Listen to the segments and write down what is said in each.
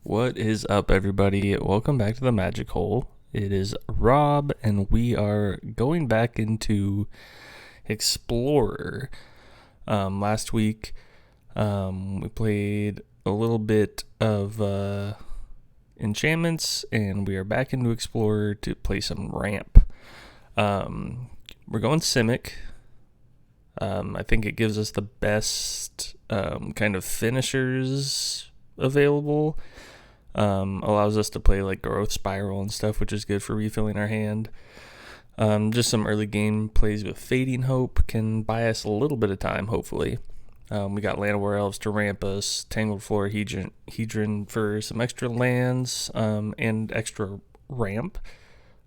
What is up, everybody? Welcome back to the Magic Hole. It is Rob, and we are going back into Explorer. Last week, we played a little bit of enchantments, and we are back into Explorer to play some ramp. We're going Simic. I think it gives us the best kind of finishers available. Allows us to play like Growth Spiral and stuff, which is good for refilling our hand. Just some early game plays with Fading Hope can buy us a little bit of time, hopefully. We got Llanowar Elves to ramp us, Tangled Floor Hedron for some extra lands and extra ramp.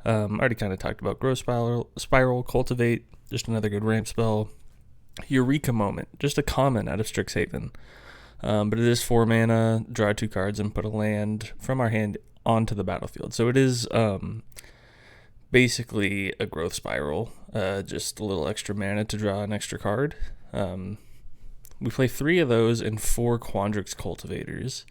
Already kind of talked about Growth Spiral, Cultivate, just another good ramp spell. Eureka Moment, just a common out of Strixhaven. But it is 4 mana, draw 2 cards, and put a land from our hand onto the battlefield. So it is basically a Growth Spiral, just a little extra mana to draw an extra card. We play 3 of those and 4 Quandrix Cultivators.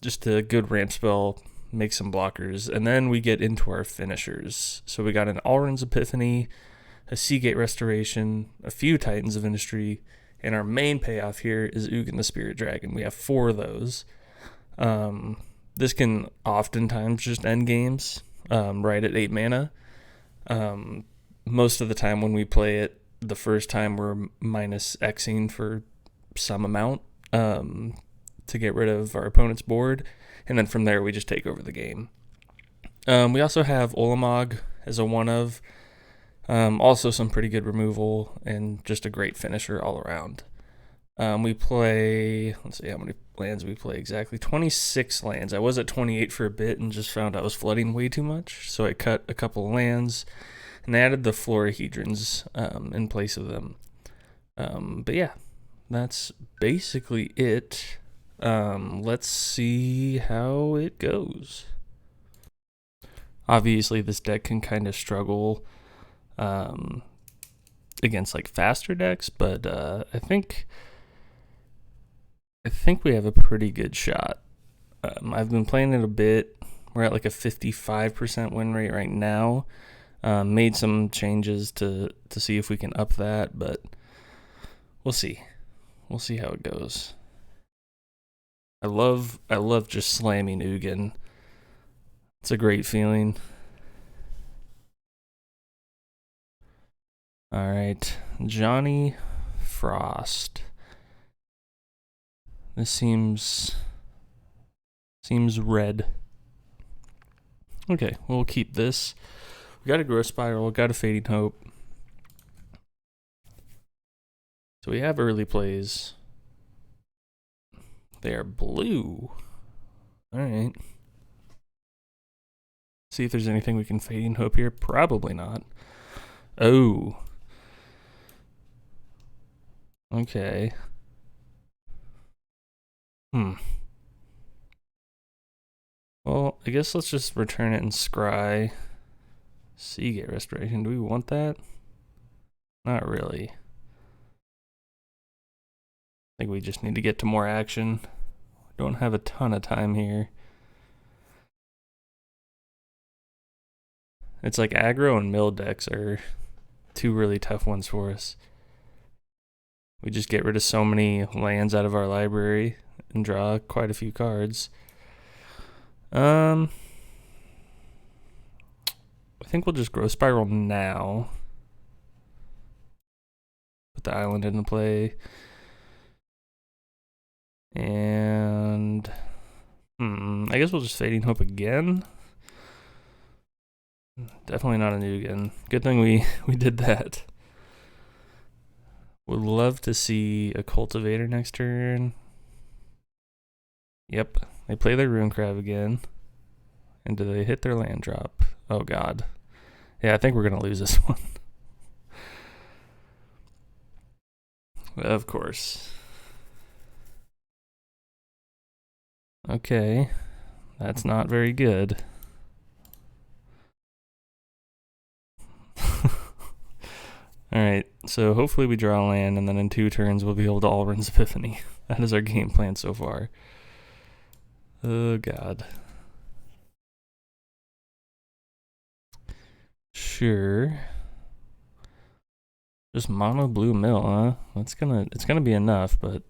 Just a good ramp spell, make some blockers, and then we get into our finishers. So we got an Alrund's Epiphany, a Seagate Restoration, a few Titans of Industry, and our main payoff here is Ugin the Spirit Dragon. We have 4 of those. This can oftentimes just end games right at 8 mana. Most of the time when we play it, the first time we're minus Xing for some amount to get rid of our opponent's board. And then from there, we just take over the game. We also have Olamog as a one-of. Also some pretty good removal and just a great finisher all around. We play, let's see how many lands we play exactly. 26 lands. I was at 28 for a bit and just found I was flooding way too much. So I cut a couple of lands and added the Florahedrons in place of them. But yeah, that's basically it. Let's see how it goes. Obviously, this deck can kind of struggle against like faster decks, but I think we have a pretty good shot. I've been playing it a bit. We're at like a 55% win rate right now. Made some changes to see if we can up that, but we'll see. We'll see how it goes. I love just slamming Ugin. It's a great feeling. All right, Johnny Frost. This seems red. Okay, we'll keep this. We got a Growth Spiral, got a Fading Hope. So we have early plays. They are blue. All right. See if there's anything we can Fading Hope here. Probably not. Oh. Okay. Well, I guess let's just return it and scry. Seagate Restoration. Do we want that? Not really. I think we just need to get to more action. Don't have a ton of time here. It's like aggro and mill decks are 2 really tough ones for us. We just get rid of so many lands out of our library and draw quite a few cards. I think we'll just Growth Spiral now. Put the island into play. And I guess we'll just Fading Hope again. Definitely not a Ugin. Good thing we did that. Would love to see a Cultivator next turn. Yep, they play their Rune Crab again. And do they hit their land drop? Oh god. Yeah, I think we're going to lose this one. Of course. Okay, that's not very good. Alright, so hopefully we draw a land, and then in 2 turns we'll be able to Alrund's Epiphany. That is our game plan so far. Oh, God. Sure. Just mono blue mill, huh? It's gonna be enough, but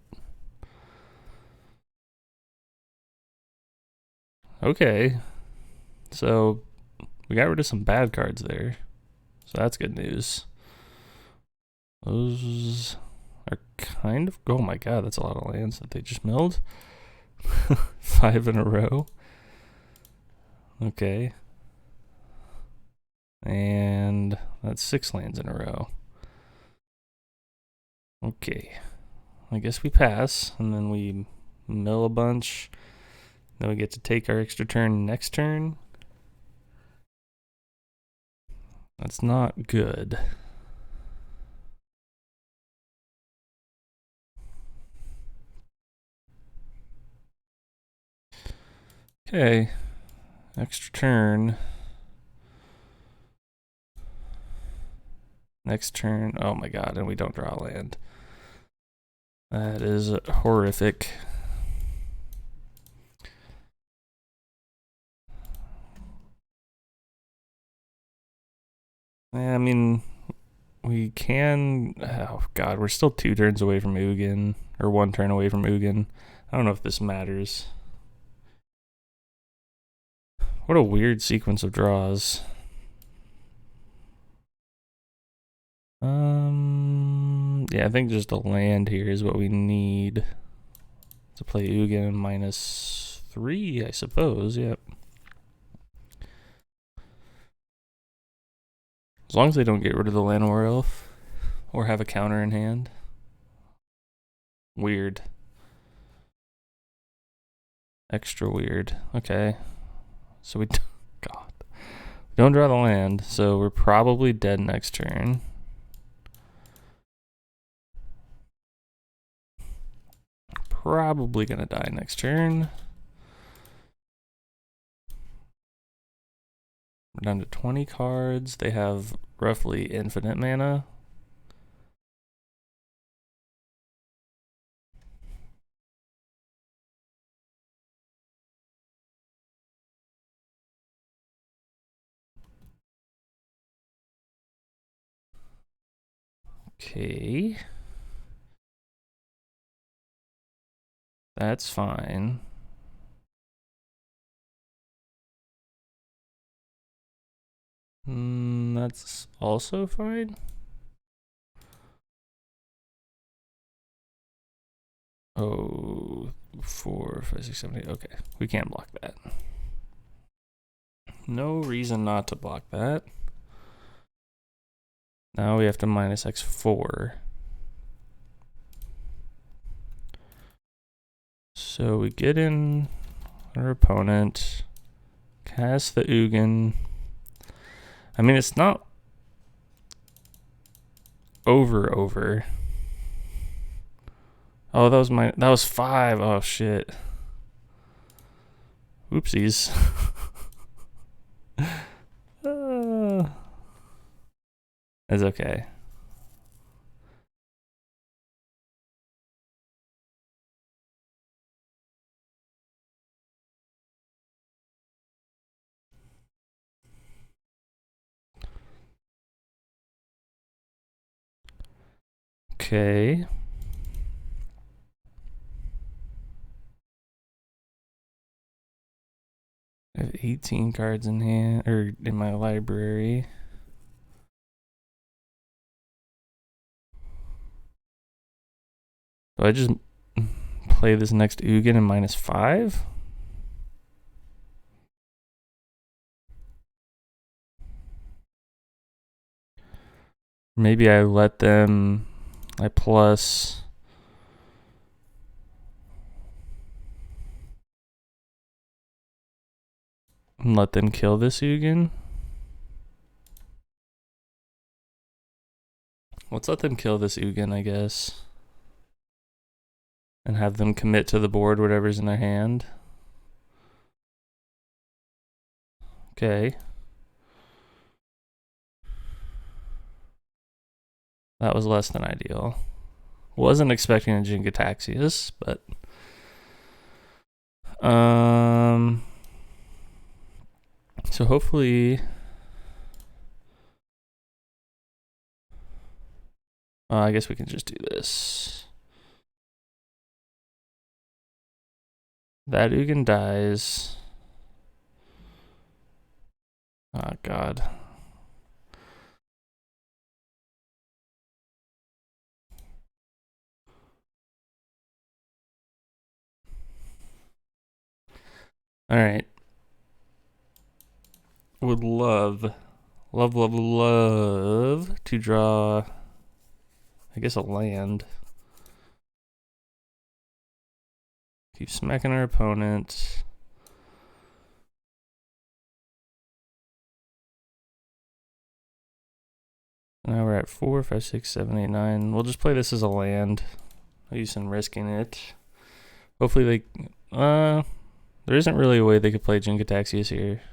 okay. So we got rid of some bad cards there. So that's good news. Those are kind of, oh my god, that's a lot of lands that they just milled. 5 in a row. Okay. And that's 6 lands in a row. Okay. I guess we pass, and then we mill a bunch. Then we get to take our extra turn next turn. That's not good. Okay. Extra turn. Next turn. Oh my god, and we don't draw land. That is horrific. Yeah, I mean, we can. Oh god, we're still 2 turns away from Ugin, or 1 turn away from Ugin. I don't know if this matters. What a weird sequence of draws. Yeah, I think just a land here is what we need to play Ugin -3, I suppose. Yep. As long as they don't get rid of the Llanowar Elf or have a counter in hand. Weird. Extra weird. Okay. So we God. We don't draw the land, so we're probably dead next turn. Probably gonna die next turn. We're down to 20 cards. They have roughly infinite mana. Okay. That's fine. That's also fine. Oh, 4, 5, 6, 7, 8. Okay, we can't block that. No reason not to block that. Now we have to minus X4. So we get in our opponent, cast the Ugin. I mean, it's not over. Oh, that was 5. Oh shit. Oopsies. It's okay. Okay. I have 18 cards in hand, or in my library. Do I just play this next Ugin and -5? Maybe I let them, I plus. And let them kill this Ugin. Let's let them kill this Ugin, I guess. And have them commit to the board whatever's in their hand. Okay. That was less than ideal. Wasn't expecting a Jingataxias, but So hopefully... I guess we can just do this. That Ugin dies. Oh, God. All right. Would love to draw, I guess, a land. Keep smacking our opponent. Now we're at 4, 5, 6, 7, 8, 9. We'll just play this as a land. No use in risking it. Hopefully they... there isn't really a way they could play Jinkataxias here.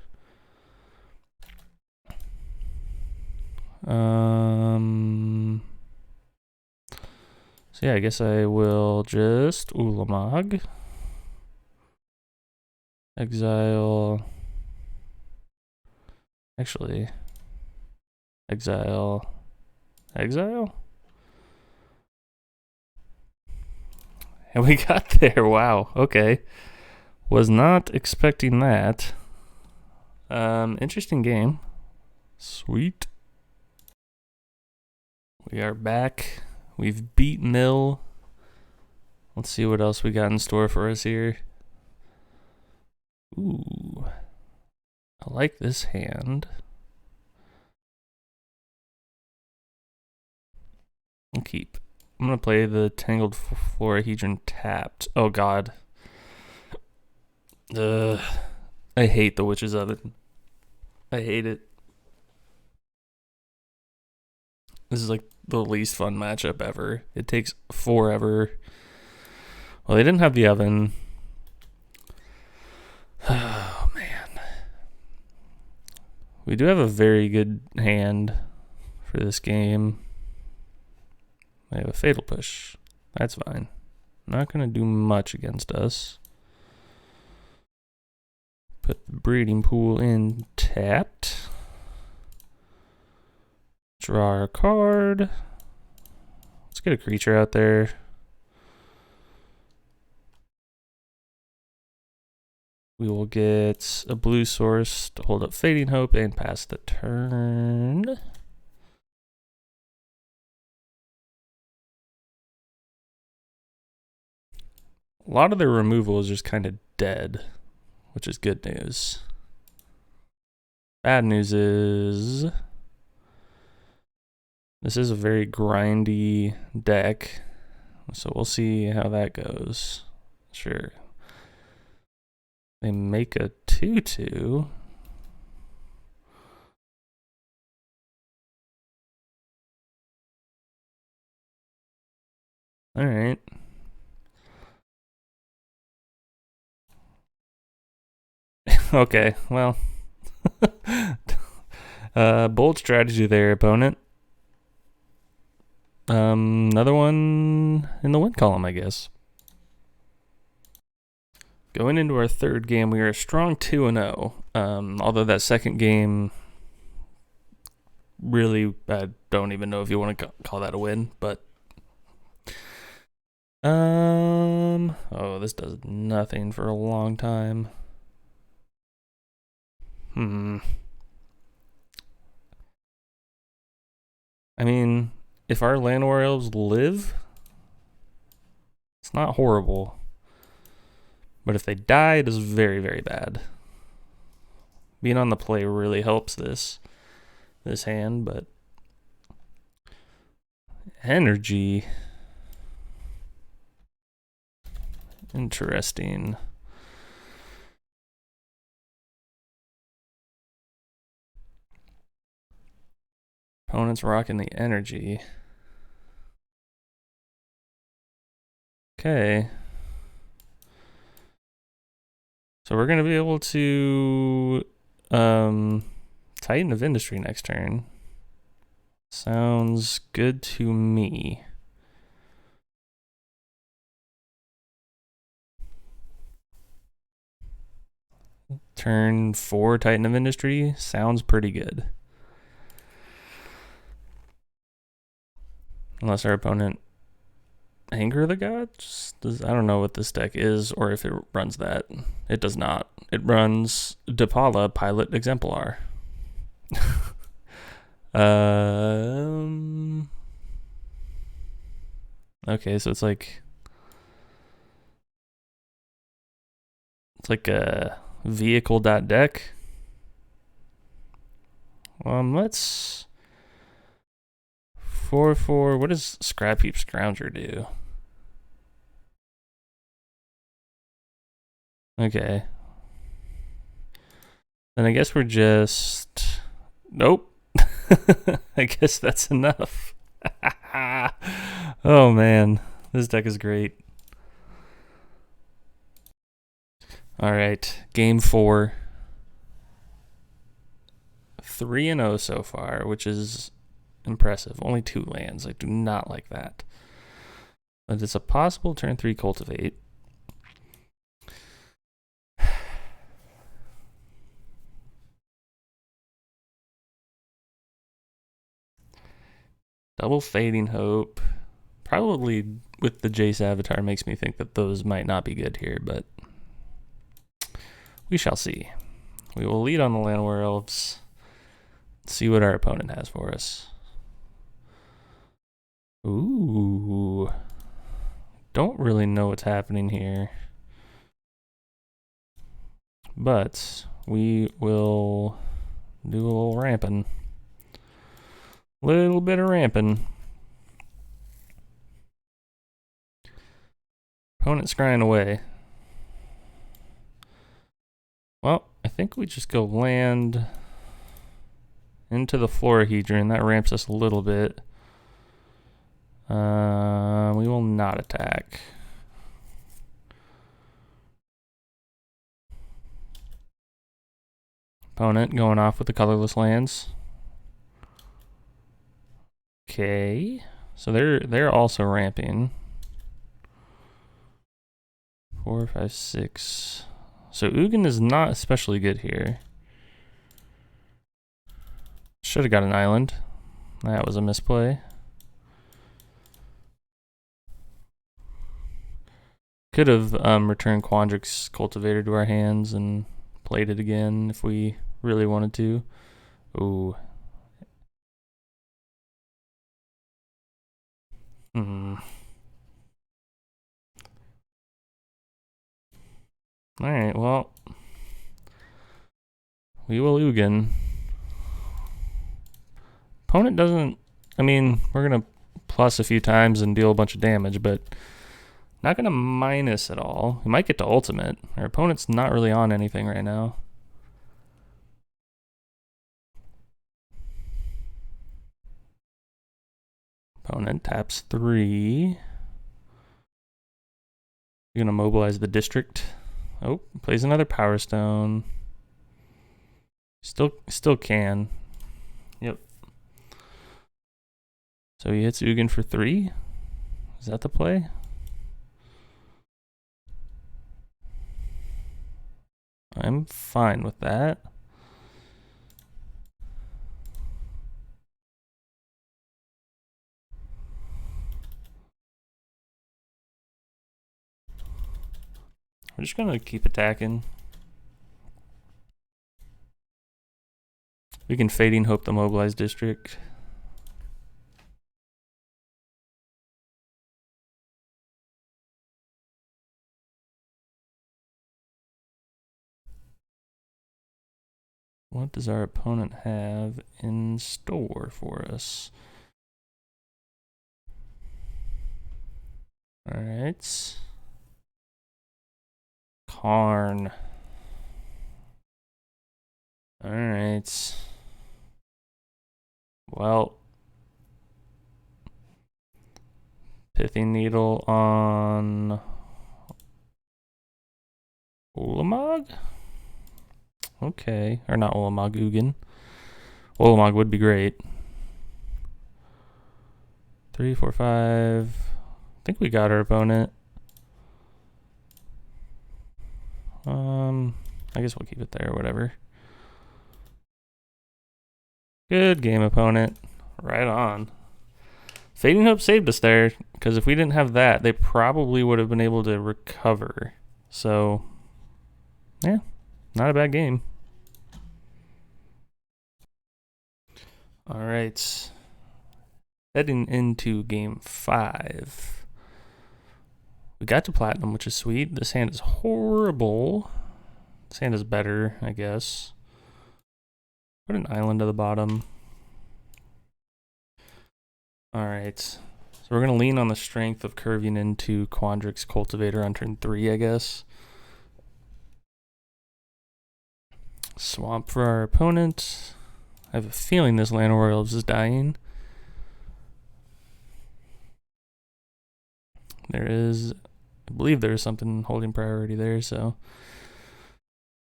So yeah, I guess I will just Ulamog. Exile. Actually, exile. Exile? And we got there. Wow. Okay. Was not expecting that. Interesting game. Sweet. We are back. We've beat Mill. Let's see what else we got in store for us here. Ooh. I like this hand. I'll keep. I'm going to play the Tangled Florahedron tapped. Oh, God. I hate the Witch's Oven. I hate it. This is like the least fun matchup ever. It takes forever. Well, they didn't have the oven. Oh, man. We do have a very good hand for this game. I have a Fatal Push. That's fine. Not going to do much against us. Put the Breeding Pool in tapped. Draw our card. Let's get a creature out there. We will get a blue source to hold up Fading Hope and pass the turn. A lot of their removal is just kind of dead, which is good news. Bad news is this is a very grindy deck, so we'll see how that goes. Sure. They make a 2/2. All right. Okay, well. Bold strategy there, opponent. Another one in the win column, I guess. Going into our third game, we are a strong 2-0. Although that second game, really, I don't even know if you want to call that a win, but oh, this does nothing for a long time. I mean, if our Llanowar Elves live, it's not horrible. But if they die, it is very, very bad. Being on the play really helps this hand, but energy. Interesting. Opponent's rocking the energy. Okay. So we're going to be able to Titan of Industry next turn. Sounds good to me. Turn 4 Titan of Industry sounds pretty good. Unless our opponent Anger of the Gods? I don't know what this deck is or if it runs that. It does not. It runs Depala Pilot Exemplar. Okay, so it's like a vehicle.deck. Let's 4/4. What does Scrap Heap Scrounger do? Okay. Then I guess we're just nope. I guess that's enough. Oh man, this deck is great. All right, game 4. 3-0 so far, which is impressive. Only 2 lands. I do not like that. But it's a possible turn 3 cultivate. Double Fading Hope. Probably with the Jace Avatar makes me think that those might not be good here, but we shall see. We will lead on the Llanowar Elves. See what our opponent has for us. Ooh. Don't really know what's happening here. But we will do a little ramping. Little bit of ramping. Opponent scrying away. Well, I think we just go land into the Florahedron. That ramps us a little bit. We will not attack. Opponent going off with the colorless lands. Okay, so they're also ramping. 4, 5, 6. So Ugin is not especially good here. Should have got an island. That was a misplay. Could have returned Quandrix Cultivator to our hands and played it again if we really wanted to. Ooh. Alright, well. We will Ugin. Opponent doesn't... I mean, we're going to plus a few times and deal a bunch of damage, but not going to minus at all. We might get to ultimate. Our opponent's not really on anything right now. Opponent taps 3. You're going to mobilize the district. Oh, plays another Power Stone. Still can. Yep. So he hits Ugin for 3. Is that the play? I'm fine with that. We're just gonna keep attacking. We can Fading Hope the mobilized district. What does our opponent have in store for us? All right. Karn. All right. Well, Pithing Needle on Ulamog? Okay, or not Ulamog, Ugin. Ulamog would be great. 3, 4, 5. I think we got our opponent. I guess we'll keep it there or whatever. Good game, opponent. Right on. Fading Hope saved us there, because if we didn't have that, they probably would have been able to recover. So, yeah, not a bad game. All right. Heading into game 5. We got to platinum, which is sweet. This hand is horrible. This hand is better, I guess. Put an island to the bottom. All right. So we're going to lean on the strength of curving into Quandrix Cultivator on turn 3, I guess. Swamp for our opponent. I have a feeling this Land of Royals is dying. There is, I believe there is something holding priority there, so.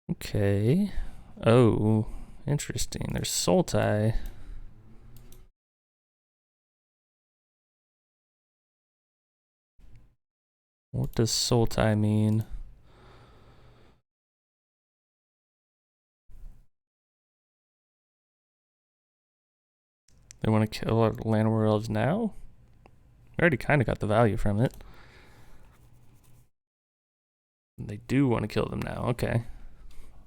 Okay. Oh, interesting. There's Sultai. What does Sultai mean? They want to kill our Land of Royals now? We already kind of got the value from it. They do want to kill them now. Okay.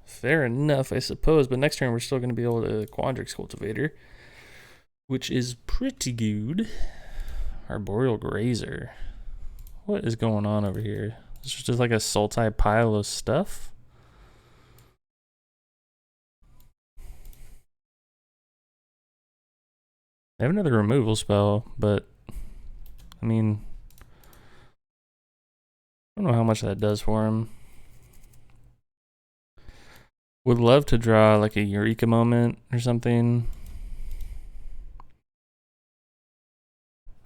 Fair enough, I suppose. But next turn, we're still going to be able to Quandrix Cultivator, which is pretty good. Arboreal Grazer. What is going on over here? It's just like a Sultai pile of stuff. They have another removal spell, but I mean, I don't know how much that does for him. Would love to draw like a Eureka Moment or something.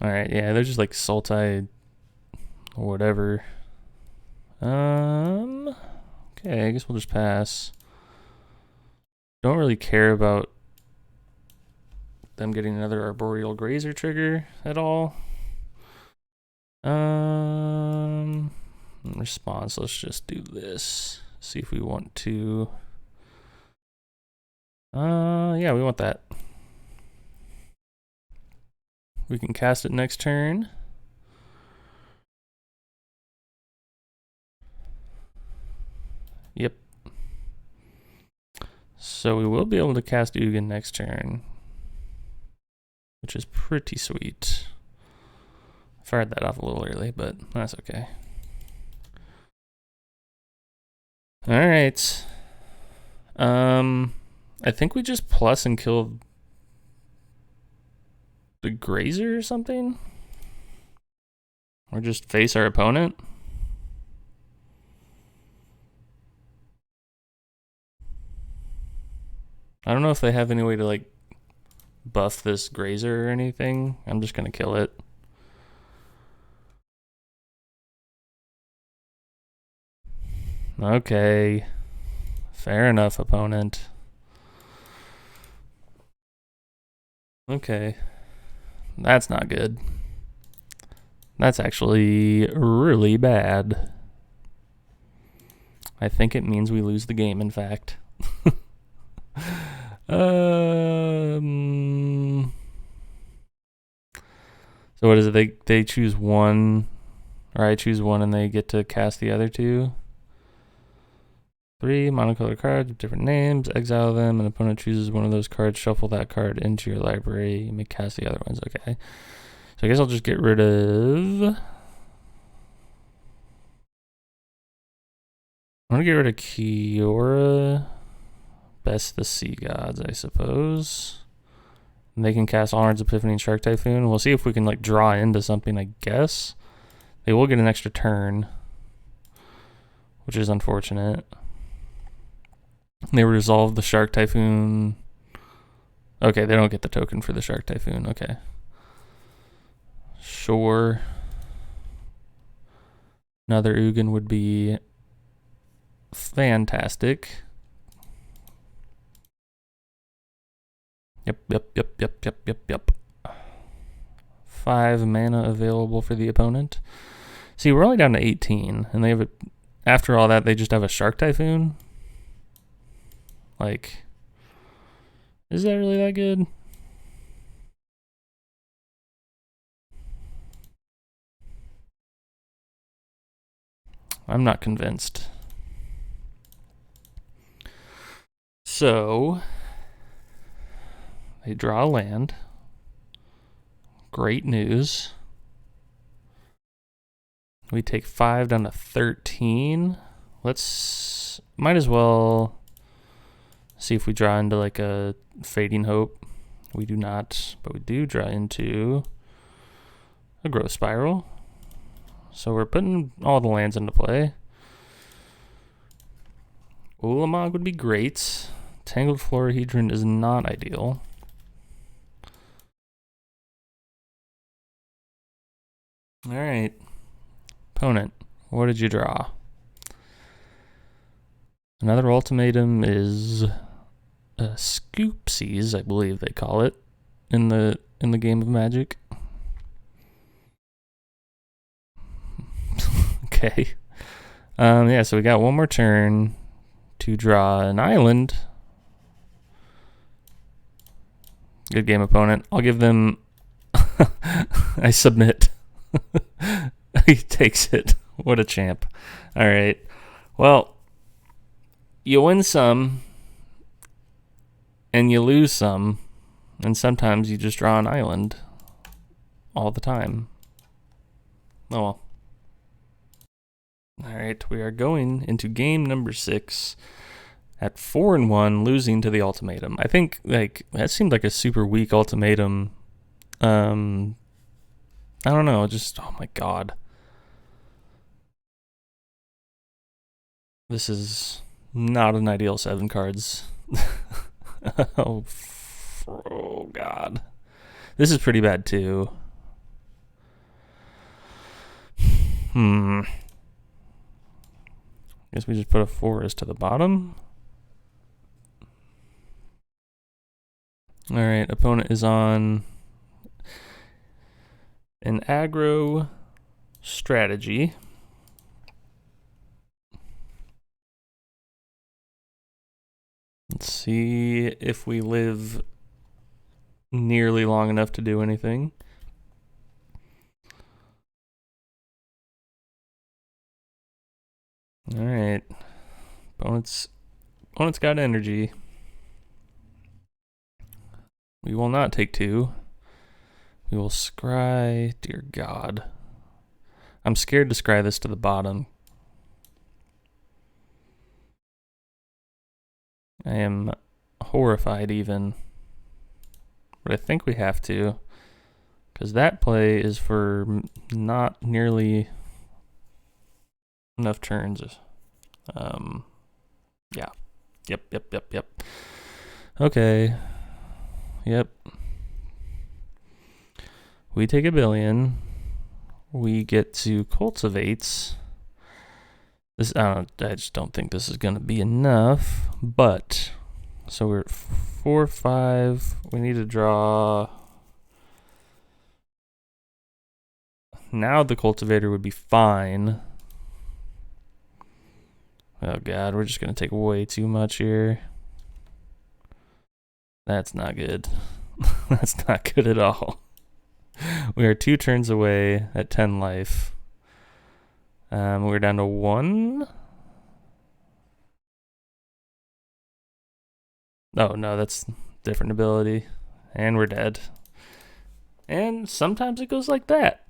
Alright, yeah, they're just like Sultai or whatever. Okay, I guess we'll just pass. Don't really care about them getting another Arboreal Grazer trigger at all. In response, let's just do this. See if we want to. Yeah, we want that. We can cast it next turn. Yep. So we will be able to cast Ugin next turn, which is pretty sweet. I fired that off a little early, but that's okay. All right. I think we just plus and kill the Grazer or something, or just face our opponent. I don't know if they have any way to like buff this Grazer or anything. I'm just gonna kill it. Okay. Fair enough, opponent. Okay. That's not good. That's actually really bad. I think it means we lose the game, in fact. So what is it? They choose one, or I choose one and they get to cast the other two? 3 monocolored cards with different names. Exile them. An opponent chooses one of those cards. Shuffle that card into your library. You may cast the other ones. Okay. So I guess I'll just get rid of. I want to get rid of Kiora. Best the Sea Gods, I suppose. And they can cast Honor's Epiphany and Shark Typhoon. We'll see if we can like draw into something, I guess. They will get an extra turn, which is unfortunate. They resolve the Shark Typhoon. Okay, they don't get the token for the Shark Typhoon. Okay. Sure. Another Ugin would be fantastic. Yep. 5 mana available for the opponent. See, we're only down to 18, and they have after all that, they just have a Shark Typhoon. Like, is that really that good? I'm not convinced. So, they draw a land. Great news. We take 5 down to 13. Might as well see if we draw into like a Fading Hope. We do not, but we do draw into a Growth Spiral. So we're putting all the lands into play. Ulamog would be great. Tangled Florahedron is not ideal. All right. Opponent, what did you draw? Another ultimatum is Scoopsies, I believe they call it in the game of Magic. Okay. Yeah, so we got one more turn to draw an island. Good game, opponent. I'll give them... I submit. He takes it. What a champ. All right. Well, you win some, and you lose some, and sometimes you just draw an island all the time. Oh well. All right, we are going into game number 6 at 4-1, losing to the ultimatum. I think like that seemed like a super weak ultimatum. I don't know, just oh my god. This is not an ideal 7 cards. oh god. This is pretty bad too. Guess we just put a forest to the bottom. All right, opponent is on an aggro strategy. Let's see if we live nearly long enough to do anything. All right, opponent's got energy. We will not take 2. We will scry. Dear God, I'm scared to scry this to the bottom. I am horrified even, but I think we have to, because that play is for not nearly enough turns. Yeah. Yep. Okay. Yep. We take 1 billion. We get to cultivate. This I just don't think this is gonna be enough. But so we're at 4-5. We need to draw. Now the cultivator would be fine. Oh god, we're just gonna take way too much here. That's not good. That's not good at all. We are 2 turns away at 10 life. We're down to 1. Oh no, that's different ability. And we're dead. And sometimes it goes like that.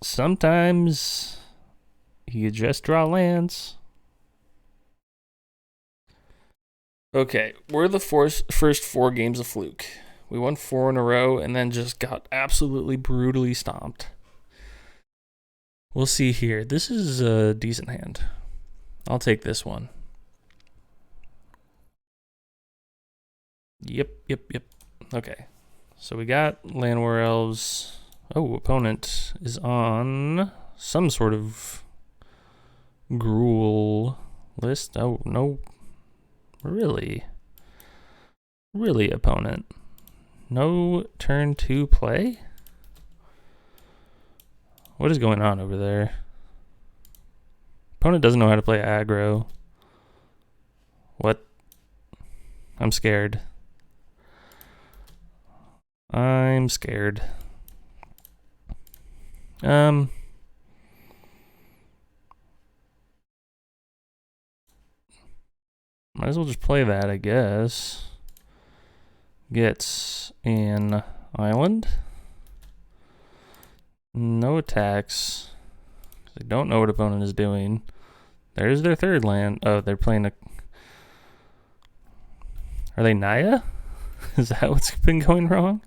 Sometimes you just draw lands. Okay, we're the first 4 games of Fluke. We won 4 in a row and then just got absolutely brutally stomped. We'll see here. This is a decent hand. I'll take this one. Yep. Okay. So we got Land War Elves. Oh, opponent is on some sort of gruel list. Oh, no. Really? Really, opponent? No turn 2 play? What is going on over there? Opponent doesn't know how to play aggro. What I'm scared. I'm scared. Might as well just play that, I guess. Gets an island. No attacks. I don't know what opponent is doing. There's their third land. Oh, they're playing a... Are they Naya? Is that what's been going wrong?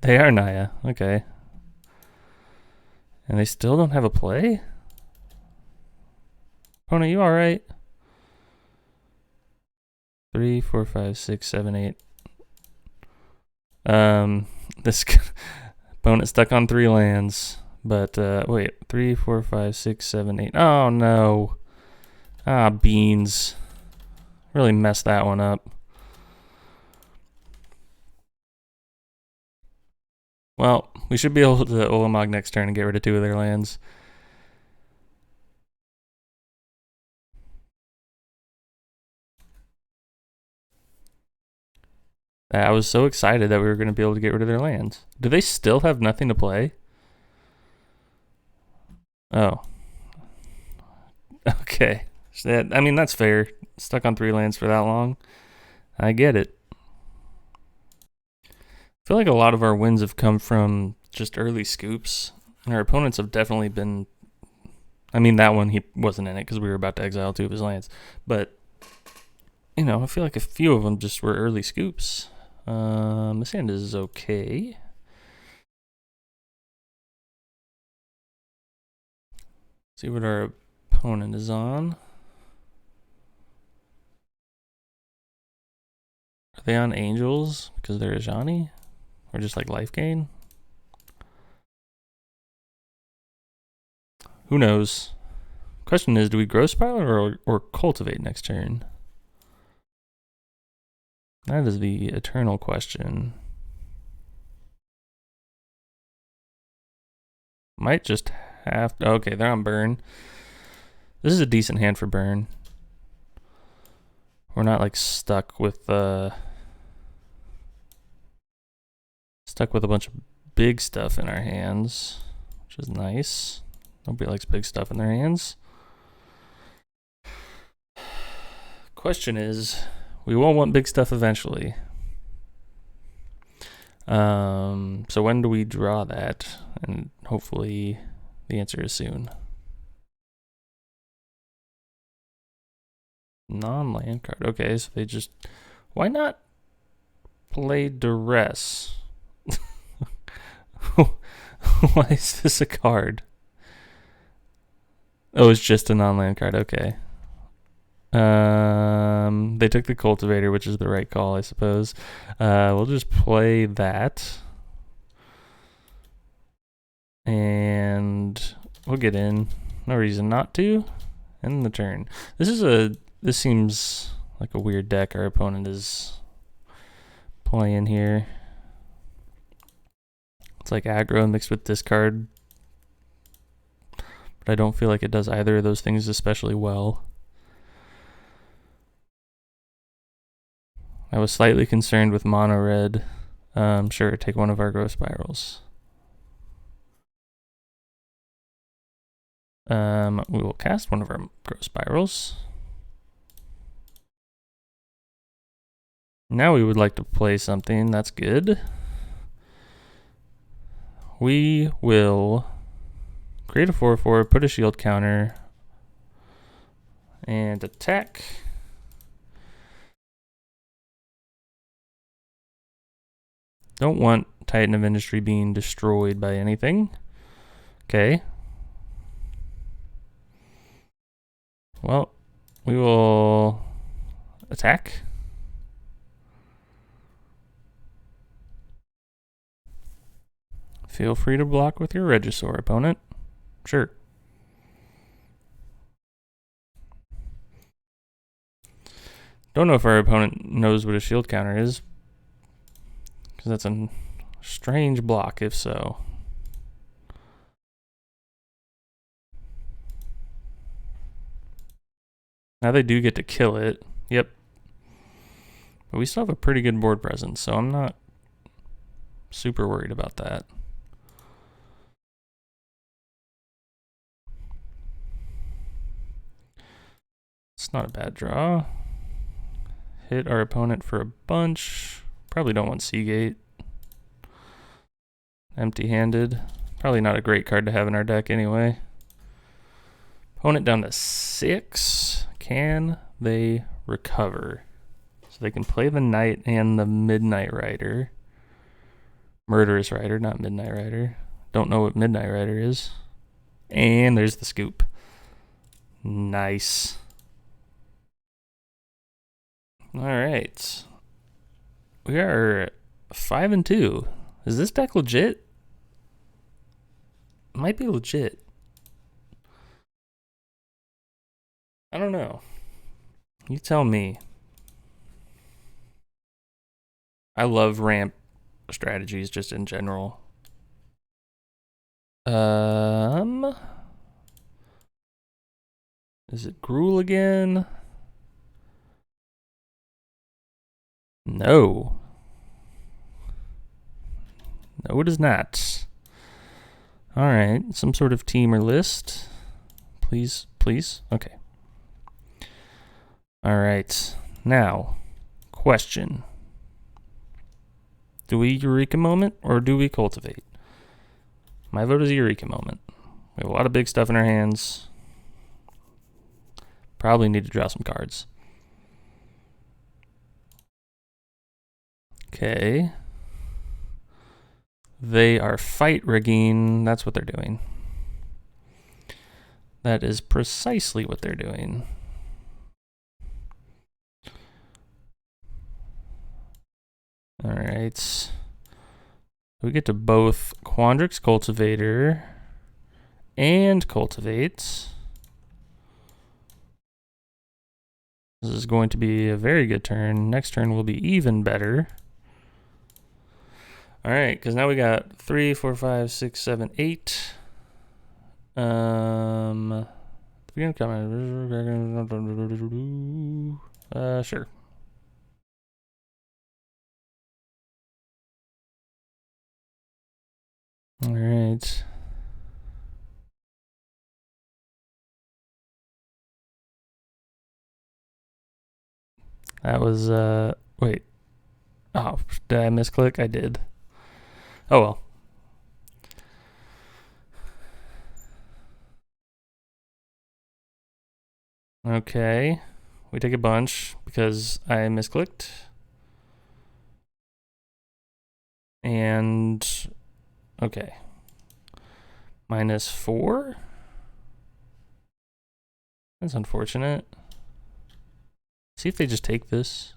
They are Naya. Okay. And they still don't have a play? Opponent, you alright? 3, 4, 5, 6, 7, 8. This opponent stuck on 3 lands. But, wait. 3, 4, 5, 6, 7, 8. Oh, no. Ah, beans. Really messed that one up. Well, we should be able to Ulamog next turn and get rid of 2 of their lands. I was so excited that we were going to be able to get rid of their lands. Do they still have nothing to play? Oh. Okay. I mean, that's fair. Stuck on 3 lands for that long. I get it. I feel like a lot of our wins have come from just early scoops. And our opponents have definitely been... I mean, that one, he wasn't in it because we were about to exile 2 of his lands. But, you know, I feel like a few of them just were early scoops. This hand is okay. See what our opponent is on. Are they on Angels because they're Ajani? Or just like life gain? Who knows? Question is, do we grow spiral or cultivate next turn? That is the eternal question. Might just have to... Okay, they're on burn. This is a decent hand for burn. We're not like stuck with a bunch of big stuff in our hands, which is nice. Nobody likes big stuff in their hands. Question is, we will want big stuff eventually. So when do we draw that? And hopefully the answer is soon. Non-land card. Okay, so they just... Why not play Duress? Why is this a card? Oh, it's just a non-land card. Okay. They took the Cultivator, which is the right call, I suppose. We'll just play that. And we'll get in. No reason not to. End the turn. This seems like a weird deck our opponent is playing here. It's like aggro mixed with discard. But I don't feel like it does either of those things especially well. I was slightly concerned with mono red. Sure, take one of our growth spirals. We will cast one of our growth spirals. Now we would like to play something that's good. We will create a 4/4, put a shield counter, and attack. Don't want Titan of Industry being destroyed by anything. Okay. Well, we will attack. Feel free to block with your Regisaur, opponent. Sure. Don't know if our opponent knows what a shield counter is, because that's a strange block if so. Now they do get to kill it. Yep. But we still have a pretty good board presence, so I'm not super worried about that. It's not a bad draw. Hit our opponent for a bunch. Probably don't want Seagate. Empty-handed. Probably not a great card to have in our deck anyway. Opponent down to 6. Can they recover? So they can play the Knight and the Midnight Rider. Murderous Rider, not Midnight Rider. Don't know what Midnight Rider is. And there's the scoop. Nice. All right. We are 5-2. Is this deck legit? Might be legit. I don't know. You tell me. I love ramp strategies just in general. Is it Gruul again? No. No, it is not. All right, some sort of team or list. Please, please. Okay. All right. Now, question. Do we Eureka Moment or do we Cultivate? My vote is Eureka Moment. We have a lot of big stuff in our hands. Probably need to draw some cards. Okay. They are fight rigging. That's what they're doing. That is precisely what they're doing. All right. We get to both Quandrix Cultivator and Cultivate. This is going to be a very good turn. Next turn will be even better. All right, because now we got 3, 4, 5, 6, 7, 8. Sure. All right. That was, wait. Oh, did I misclick? I did. Oh well. Okay. We take a bunch because I misclicked. And, okay. -4? That's unfortunate. See if they just take this.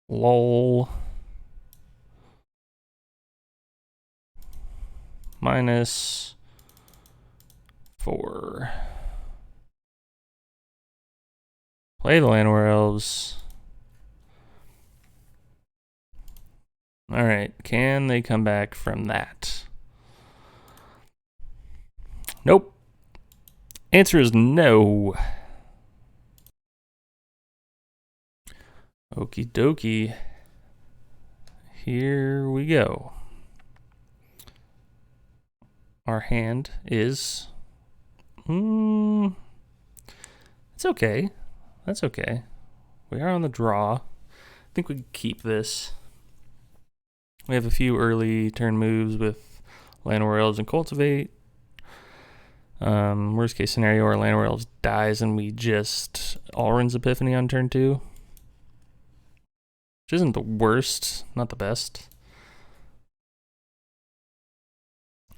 Lol. -4. Play the Llanowar Elves. Alright, can they come back from that? Nope. Answer is no. Okie dokie. Here we go. Our hand is... it's okay. That's okay. We are on the draw. I think we can keep this. We have a few early turn moves with Llanowar Elves and Cultivate. Worst case scenario, our Llanowar Elves dies and we just Alrund's Epiphany on turn 2. Which isn't the worst, not the best.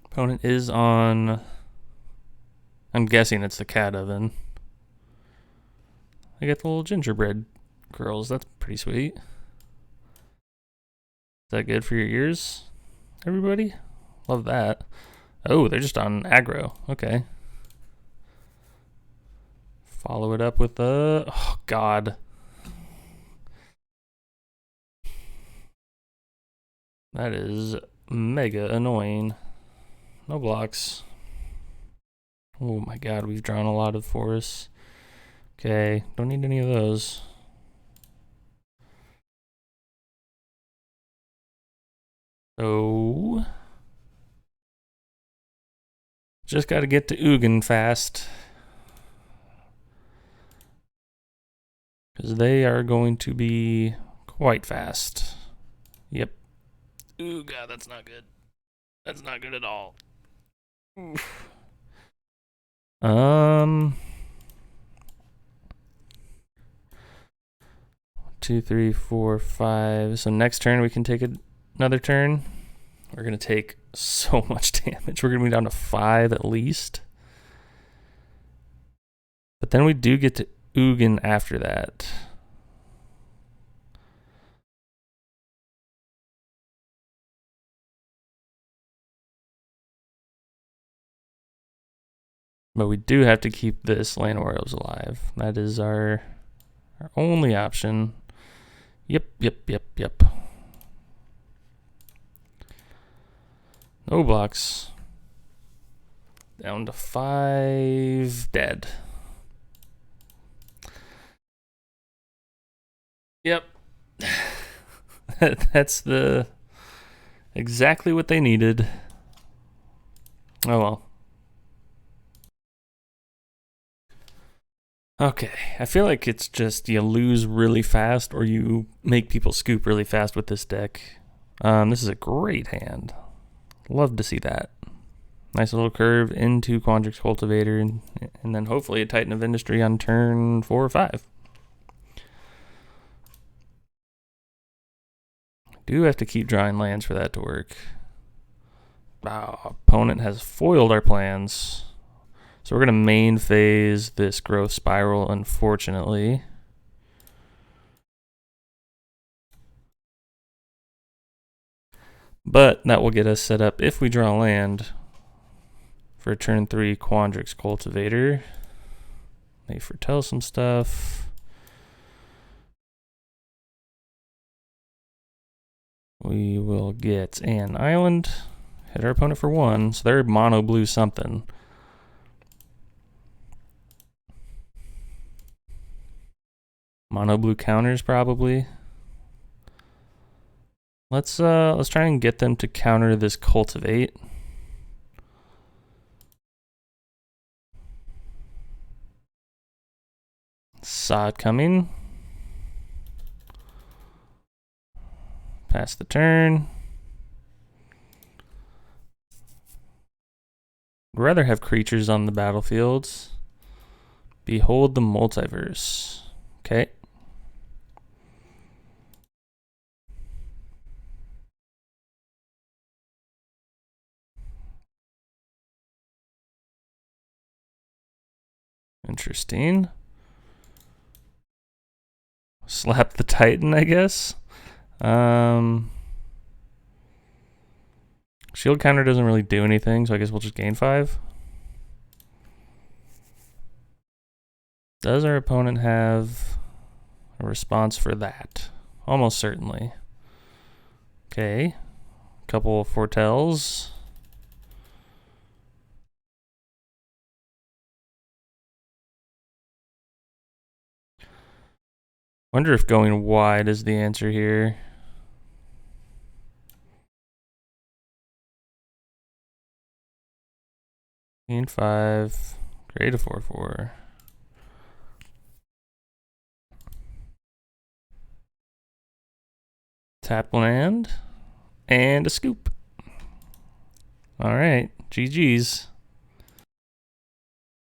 Opponent is on... I'm guessing it's the cat oven. I got the little gingerbread girls. That's pretty sweet. Is that good for your ears, everybody? Love that. Oh, they're just on aggro. Okay. Follow it up with the... Oh, God. That is mega annoying. No blocks. Oh my God, we've drawn a lot of forests. Okay, don't need any of those. So, just got to get to Ugin fast. Because they are going to be quite fast. Yep. Ooh, God, that's not good. That's not good at all. Oof. 2, 3, 4, 5. So next turn we can take another turn. We're gonna take so much damage. We're gonna be down to 5 at least. But then we do get to Ugin after that. But we do have to keep this Land Orioles alive. That is our only option. Yep. No blocks. Down to 5 dead. Yep. That's exactly what they needed. Oh well. Okay, I feel like it's just you lose really fast or you make people scoop really fast with this deck. This is a great hand. Love to see that. Nice little curve into Quandrix Cultivator, and then hopefully a Titan of Industry on turn 4 or 5. Do have to keep drawing lands for that to work. Wow, opponent has foiled our plans. So we're going to main phase this growth spiral, unfortunately. But that will get us set up, if we draw land, for turn 3 Quandrix Cultivator. May foretell some stuff. We will get an island. Hit our opponent for 1. So they're mono blue something. Mono blue counters probably. Let's try and get them to counter this cultivate. Saw it coming. Pass the turn. Would rather have creatures on the battlefields. Behold the multiverse. Okay. Interesting. Slap the Titan, I guess. Shield counter doesn't really do anything, so I guess we'll just gain 5. Does our opponent have a response for that? Almost certainly. Okay. Couple of foretells. Wonder if going wide is the answer here. Gain 5. Create a 4/4. Tap land. And a scoop. Alright. GG's.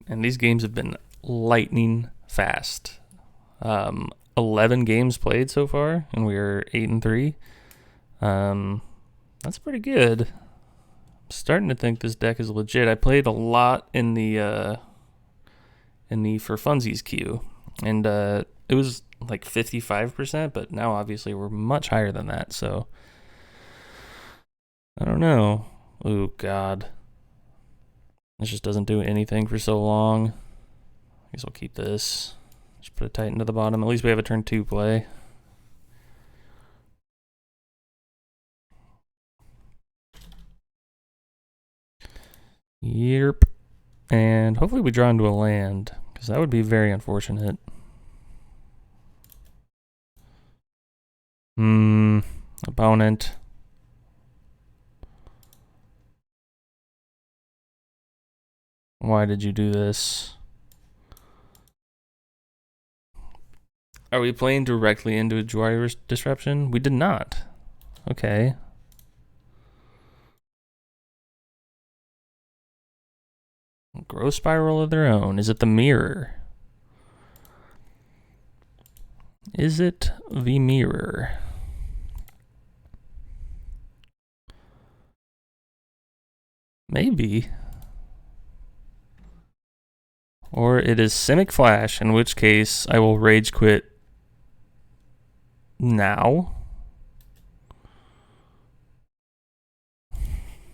And these games have been lightning fast. 11 games played so far, and we are 8-3. That's pretty good. I'm starting to think this deck is legit. I played a lot in the for funsies queue, and it was like 55%, but now obviously we're much higher than that. So I don't know. Oh God, this just doesn't do anything for so long. I guess we'll keep this. Just put a Titan to the bottom. At least we have a turn 2 play. Yep. And hopefully we draw into a land. Because that would be very unfortunate. Opponent. Why did you do this? Are we playing directly into a Jwari disruption? We did not. Okay. Growth spiral of their own. Is it the mirror? Is it the mirror? Maybe. Or it is Simic Flash, in which case I will rage quit now.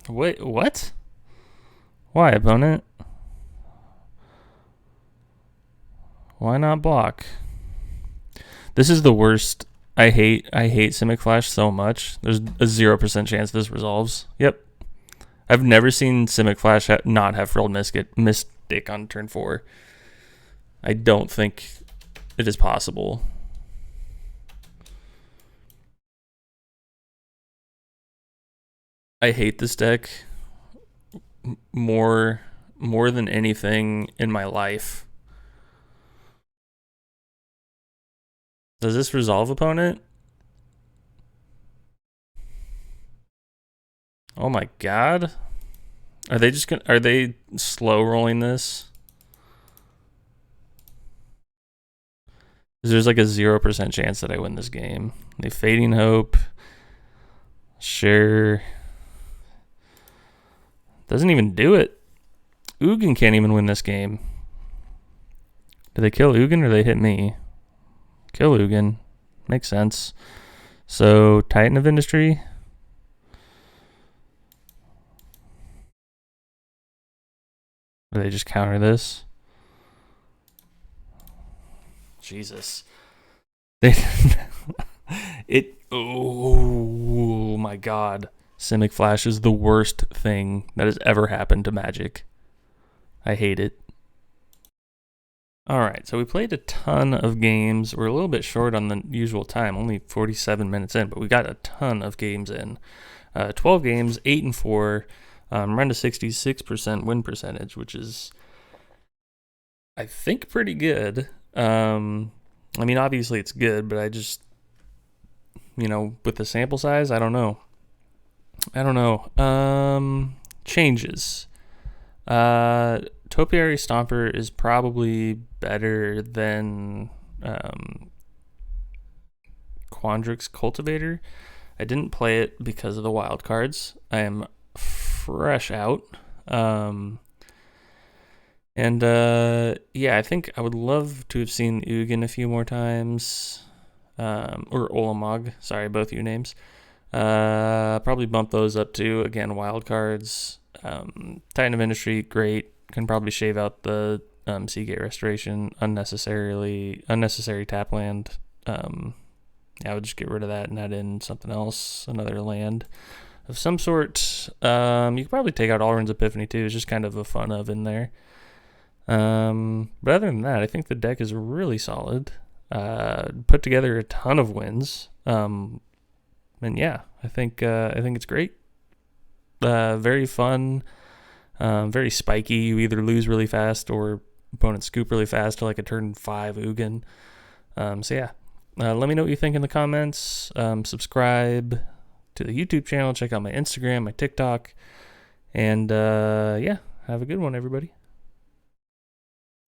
Wait, what? Why, opponent? Why not block? This is the worst. I hate Simic Flash so much. There's a 0% chance this resolves. Yep. I've never seen Simic Flash not have Frilled Mystic on turn 4. I don't think it is possible. I hate this deck more than anything in my life. Does this resolve, opponent? Oh my god. Are they slow rolling this? There's like a 0% chance that I win this game. They Fading Hope. Sure. Doesn't even do it. Ugin can't even win this game. Do they kill Ugin or they hit me? Kill Ugin. Makes sense. So, Titan of Industry. Or they just counter this? Jesus. Oh my god. Simic Flash is the worst thing that has ever happened to Magic. I hate it. Alright, so we played a ton of games. We're a little bit short on the usual time, only 47 minutes in, but we got a ton of games in. 12 games, 8-4, around a 66% win percentage, which is, I think, pretty good. I mean, obviously it's good, but I just, with the sample size, I don't know. Changes. Topiary Stomper is probably better than Quandrix Cultivator. I didn't play it because of the wild cards. I am fresh out. Yeah, I think I would love to have seen Ugin a few more times. Or Olamog. Sorry, both your names. Probably bump those up too. Again, wild cards. Titan of Industry, great. Can probably shave out the Seagate Restoration. Unnecessary tap land. I would just get rid of that and add in something else, another land of some sort. You could probably take out Alrund's Epiphany too. It's just kind of a fun of in there. But other than that, I think the deck is really solid. Put together a ton of wins. And yeah, I think it's great. Very fun. Very spiky. You either lose really fast or opponents scoop really fast to like a turn 5 Ugin. So yeah, let me know what you think in the comments. Subscribe to the YouTube channel. Check out my Instagram, my TikTok. And yeah, have a good one, everybody.